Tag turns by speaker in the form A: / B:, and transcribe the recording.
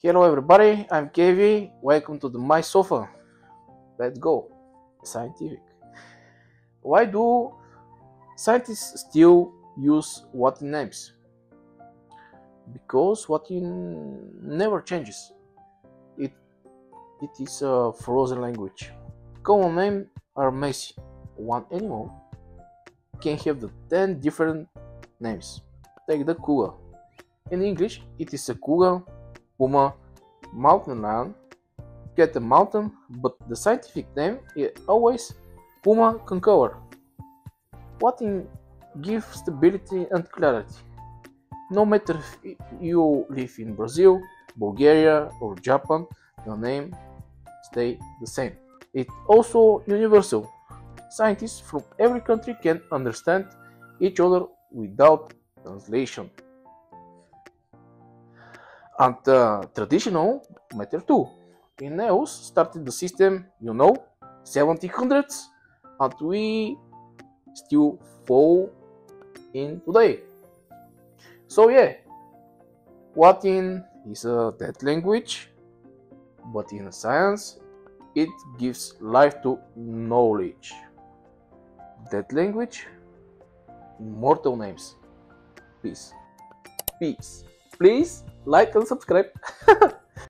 A: Hello everybody, I'm KV. Welcome to my sofa. Let's go. Scientific. Why do scientists still use Latin names? Because Latin never changes. It it is a frozen language. Common names are messy. One animal can have the 10 different names. Take the cougar. In English, it is a cougar, puma, mountain lion, get a mountain, but the scientific name is always Puma concolor. Latin gives stability and clarity. No matter if you live in Brazil, Bulgaria, or Japan, the name stay the same. It's also universal. Scientists from every country can understand each other without translation. And traditional matter too. Ineos started the system, 1700s, and we still fall in today. So yeah, Latin is a dead language, but in science, it gives life to knowledge. Dead language, immortal names. Peace. Peace. Please like and subscribe.